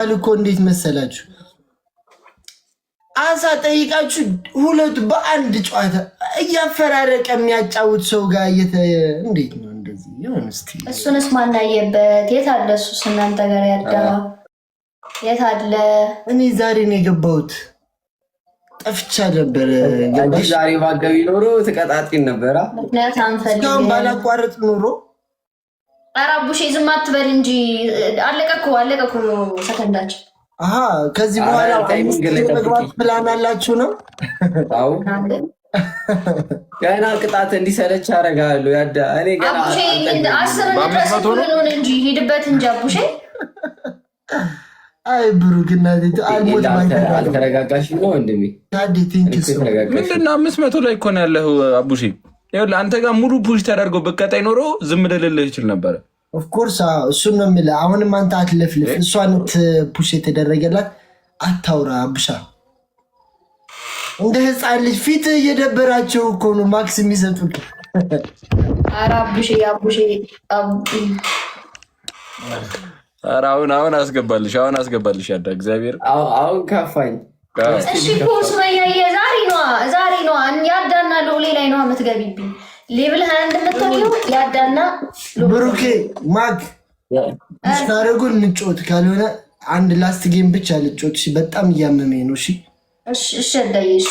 እኮ እንዴት መሰላችሁ? አሳ ጠይቃችሁ ሁለቱ በአንድ ጨዋታ እያፈራረቀ የሚያጫውት ሰው ጋር እንዴት ነው እንደዚህ ይሁን? እስቲ እሱንስ ማናየበት? የት አለ እሱስ? እናንተ ጋር ያዳ የት አለ? እኔ ዛሬ ነው የገባሁት። ጠፍቻ ነበር። ዛሬ ባገቢ ኖሮ ተቀጣጥኝ ነበራ። ምክንያት አንፈልግም። ባላቋረጥ ኖሮ ኧረ አቡሼ ዝም አትበል እንጂ አለቀኩ ሰከንዳችን። ከዚህ በኋላ መግባት ፕላን አላችሁ ነው? አዎ ገና ቅጣት እንዲሰለች አደርጋለሁ። ያዳ እኔ ገና አቡሼ 10 ሆነ እንጂ ሂድበት እንጂ አቡሼ። አይ ብሩክ እናቴ አልተረጋጋሽ ነው ወንድሜ። ምንድነው 500 ላይ እኮ ነው ያለው አቡሼ። ይኸውልህ አንተ ጋር ሙሉ ፑሽ ተደርጎ በቀጣይ ኖሮ ዝም ልልልህ ይችል ነበረ። ኦፍኮርስ እሱን ነው የምልህ። አሁንም አንተ አትለፍልፍ። እሷን ፑሽ የተደረገላት አታውራ አብሻ። እንደ ህፃን ልጅ ፊት እየደበራቸው እኮ ነው ማክስ የሚሰጡት። ኧረ አቡሼ ኧረ አሁን አስገባልሽ ያዳ እግዚአብሔር አሁን ከፋኝ። እሺ ፖስ መያየ ዛሬ ነዋ ያዳና ሎሌ ላይ ነው የምትገቢብኝ። ሌብል 21 እንደምትሆነው ያዳና ብሩኬ ማክ ስታረጉ እንጮት፣ ካልሆነ አንድ ላስት ጌም ብቻ ልጮት። እሺ በጣም እያመመኝ ነው። እሺ አዳይሽ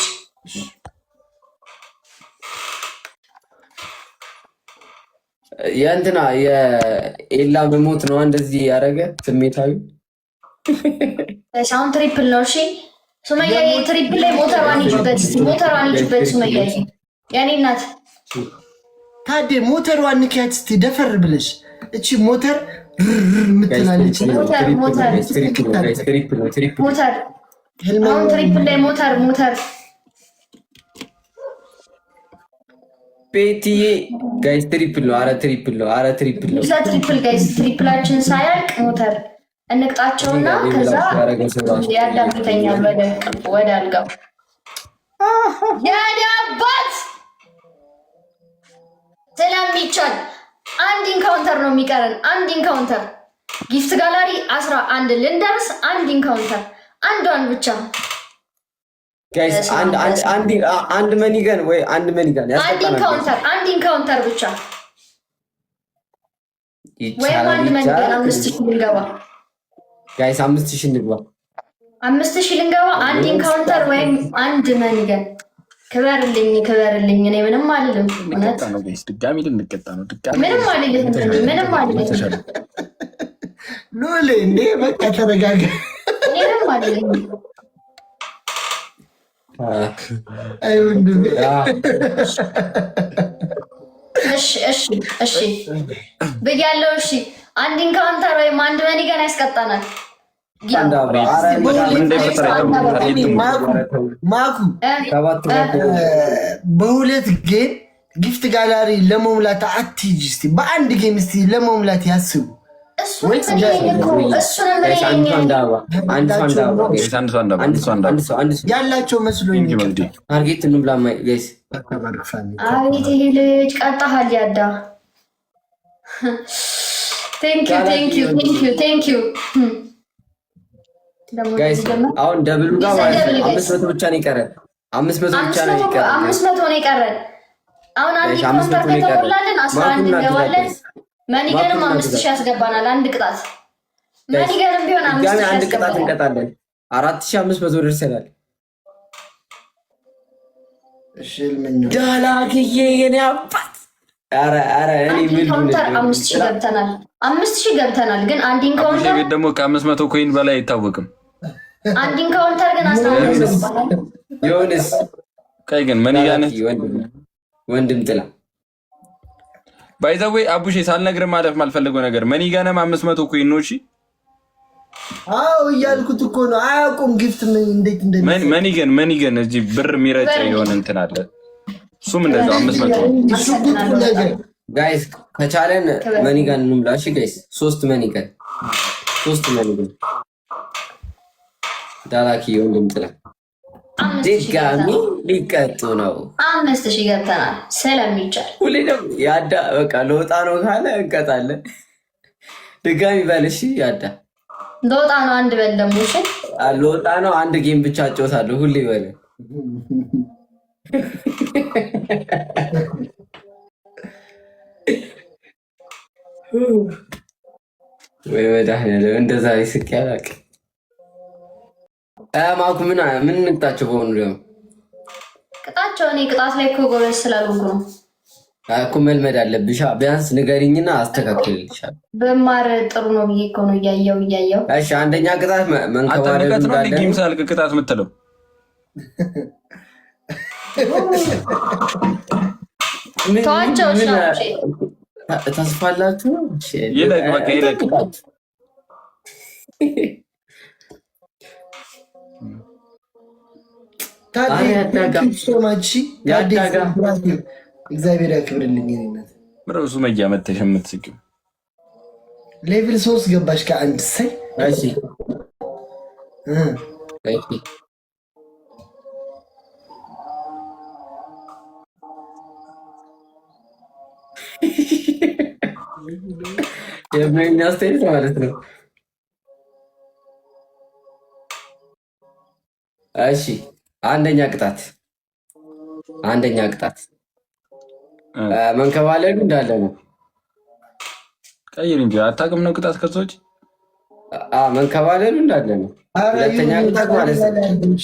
የእንትና የኤላ መሞት ነው እንደዚህ ያደረገ ስሜታዊ ሳውንድ ትሪፕል ነው። እሺ ሱመያዬ ትሪፕል ላይ ሞተሯን ይጅበት ሱመያዬ ያኔ እናት ታዲያ ሞተሯን ንኪያት እስቲ ደፈር ብለሽ። እቺ ሞተር ምትላለች። ሞተር ትሪፕል ላይ ሞተር ቤትዬ ጋይስ ትሪፕል ነው። አረ ትሪፕል ነው። ትሪፕል ጋይስ ትሪፕላችን ሳያልቅ ሞተር እንቅጣቸውና ከዛ ያዳምተኛል ወደ አልጋው። ያኔ አባት ስለሚቻል አንድ ኢንካውንተር ነው የሚቀረን። አንድ ኢንካውንተር ጊፍት ጋላሪ 11 ልንደርስ አንድ ኢንካውንተር አንዷን ብቻ ጋይስ አንድ መኒገን ወይ አንድ መኒገን አንድ ኢንካውንተር ብቻ ወይም አንድ መኒገን 5000 ልንገባ ጋይስ 5000 እንግባ 5000 ልንገባ አንድ ኢንካውንተር ወይም አንድ መኒገን። ክበርልኝ እኔ ምንም አልልም። እውነት ድጋሚ ልንቀጣ ነው። ምንም አልልም። ሎሌ እንዴ በቃ ተረጋጋ። እኔ ምንም አልልም። እሺ ብያለሁ። እሺ አንድ ኢንካውንተር ወይም አንድ መኒገን ያስቀጣናል። ማኩ በሁለት ጌም ጊፍት ጋላሪ ለመሙላት አትሂጂ። እስኪ በአንድ ጌም እስኪ ለመሙላት ያስቡ። ያላቸው መስሎኝ ታርጌት እንብላ። አቤት ይሄ ልጅ ቀጣሃል። ያዳ ቴንኪዩ አሁን ደብሉ ጋር 500 ብቻ ነው ይቀረን። 500 ብቻ ነው ይቀረን። 500 ነው ይቀረን። አሁን አንድ ኮንትራክት ከተሞላልን 11 እንገባለን። መኒገንም 5000 ያስገባናል። አንድ ቅጣት መኒገንም ቢሆን 5000 አንድ ቅጣት እንቀጣለን። 4500 ደርሰናል። እሺ ልመኝ ዳላክዬ የኔ አባት አረ እኔ ምን ኢንካውንተር 5000 ገብተናል። 5000 ገብተናል። ግን አንድ ኢንካውንተር ደግሞ ከ500 ኮይን በላይ አይታወቅም። አንድ ኢንካውንተር ግን 11 ዮሐንስ ከይ ግን መኒጋነ ወንድም ጥላ ባይዘዌ አቡሼ ሳልነግር ማለፍ ማልፈልገው ነገር መኒጋነም 500 ኮይን ነው። እሺ አዎ እያልኩት እኮ ነው። አያውቁም ጊፍት ምን እንዴት መኒገን እዚህ ብር የሚረጭ የሆነ እንትን አለ። እሱም እንደዛው 500 ጋይስ ከቻለን መኒገን እንምላ። እሺ ጋይስ 3 መኒገን ዳላኪ ወንድም ጥላ ድጋሚ ሊቀጡ ነው። 5000 ገብተናል ስለሚቻል ሁሌ ነው ያዳ በቃ ለወጣ ነው ካለ እንቀጣለን። ድጋሚ በልሽ ያዳ ለወጣ ነው አንድ በል ደግሞ እሺ ለወጣ ነው አንድ ጌም ብቻ እጫወታለሁ ሁሌ በል ወይ መድኃኒዓለም እንደዛ ይስቅ ያላቅ ማኩ ምን እንቅጣቸው በሆኑ ደግሞ ቅጣቸው እኔ ቅጣት ላይ እኮ ጎበዝ ስላልሆንኩ ነው እኮ መልመድ አለብሽ ቢያንስ ንገሪኝና አስተካክልልሻለሁ በማር ጥሩ ነው ብዬ እኮ ነው እያየው እሺ አንደኛ ቅጣት መንከባለል እንዳለ ጌም ሳልቅ ቅጣት የምትለው ተዋቸው ተስፋላችሁ ይለቅ በቃ ይለቅ እግዚአብሔር ያክብርልኝ። ምረሱ መያ መተሽ የምትስቂው ሌቭል 3 ገባሽ ከአንድ ሰይ እሺ የሚያስተያየት ማለት ነው። እሺ አንደኛ ቅጣት መንከባለሉ እንዳለ ነው። ቀይር እንጂ አታውቅም ነው ቅጣት ከሰዎች መንከባለሉ እንዳለ ነው። ሁለተኛ ቅጣት ማለት ነው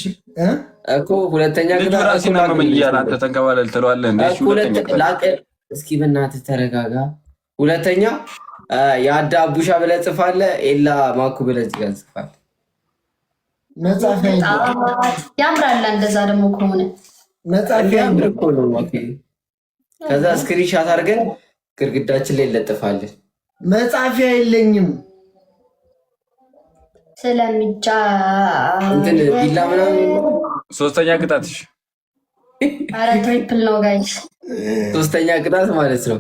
እኮ ሁለተኛ ቅጣት ራሴና መመያ አንተ ተንከባለል ትለዋለህ እንዴ? እስኪ በእናትህ ተረጋጋ። ሁለተኛ የአዳ አቡሻ ብለህ ጽፋለህ፣ ኤላ ማኩ ብለህ ጽፋለህ። ያምራል። እንደዛ ደግሞ ከሆነ ያምር እኮ ነው። ከዛ ስክሪንሻት አድርገን ግድግዳችን ላይ እንለጥፋለን። መጻፊያ የለኝም ስለሚጫ እንትን ቢላ ምናምን። ሶስተኛ ቅጣትሽ ኧረ ትሪፕል ነው ጋይስ። ሶስተኛ ቅጣት ማለት ነው።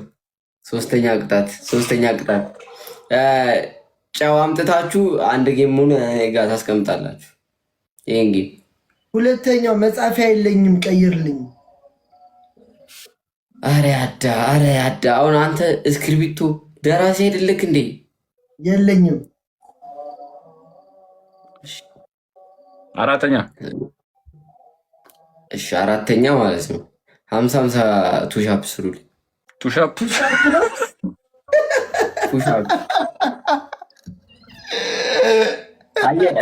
ሶስተኛ ቅጣት ጨው አምጥታችሁ አንድ ጌሙን ጋር ታስቀምጣላችሁ። ይሄን ጌም ሁለተኛው መጻፊያ የለኝም ቀይርልኝ። አረ ያዳ አሁን አንተ እስክሪብቶ ደራሲ አይደለክ እንዴ? የለኝም። አራተኛ እሺ አራተኛ ማለት ነው 50 ቱሻፕ ስሩልኝ። ቱሻፕ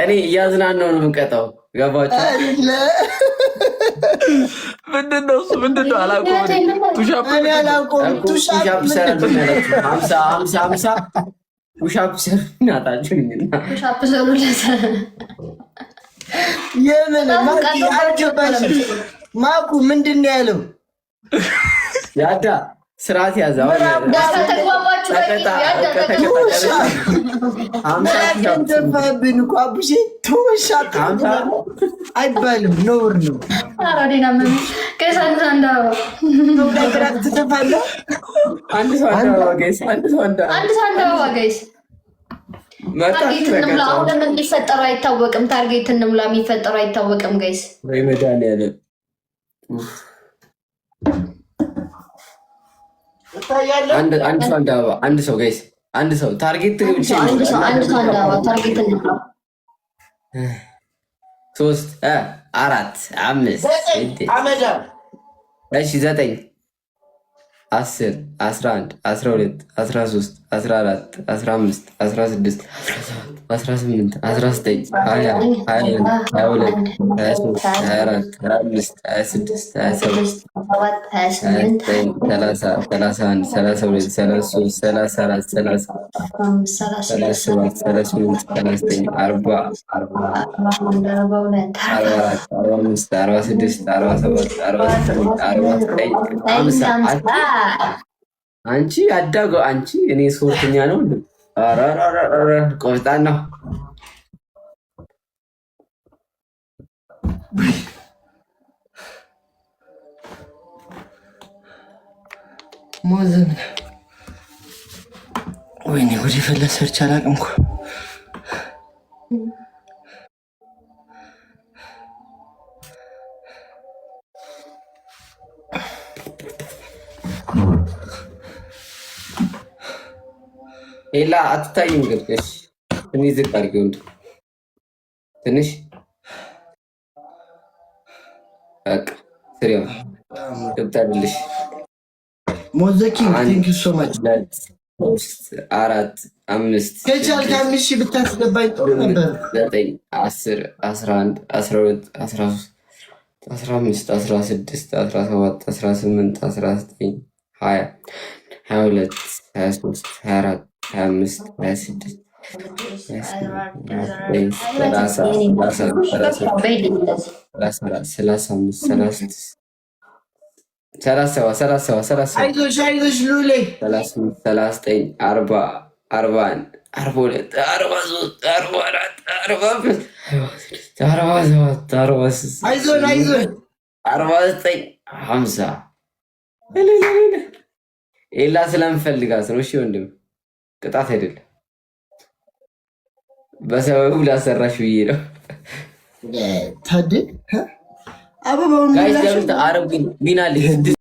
እኔ እያዝናናው ነው የምቀጣው። ገባችሁ? ምንድነው እሱ? ምንድነው? አላውቀውም። ቱሻፕ ቱሻፕ ሰሩልኝ። 50 ቱሻፕ ሰሩልኝ። አጣችሁኝና ቱሻፕ ሰሩልኝ። የምን ማኩ ምንድን ነው ያለው? ያዳ ስርዓት ያዘ። ተፋብን እኮ አቡሼ ተወሻት አይባልም፣ ነውር ነው። ትተፋለህ። አንድ ሰው አሁን የሚፈጠሩ አይታወቅም። ታርጌት እንምላ የሚፈጠሩ አይታወቅም። ጋይስ ወይ መድኃኒዓለም አንድ ሰው ጋይስ አንድ ሰው ታርጌት ታርጌት እንምላ 3 4 5 9 10 11 12 13 14 15 16 18 19 20 21 22 23 24 25 26 27 28 30 31 32 33 34 37 38 39 40 አንቺ አዳጎ አንቺ እኔ ሶስተኛ ነው። ቆፍጣን ነው። ሞዘም ወይኔ ወደ ፈለ ሰርች አላውቅም እኮ ኤላ አትታይም። ግን እሺ እኔ ትንሽ ዝቅ አድርጊው እንደ ትንሽ በቃ ስሪው ገብታልሽ። ሞዘኪ ቴንክ ዩ ሶ ማች። 4 5 ከቻልክ 5 ሺህ ብታስገባኝ ጥሩ ነበር። 9 10 11 12 13 15 16 17 18 19 20 22 23 24 25 26 አይዞሽ ሉሌ 39 40 41 42 43 44 45 47 አይዞን 49 50 ኤላ ስለምፈልጋት ነው። እሺ ወንድም ቅጣት አይደለም። በሰበቡ ላሰራሽ ብዬ ነው። ታድል አበባውን ጋይስ ለምን አረብ ቢናል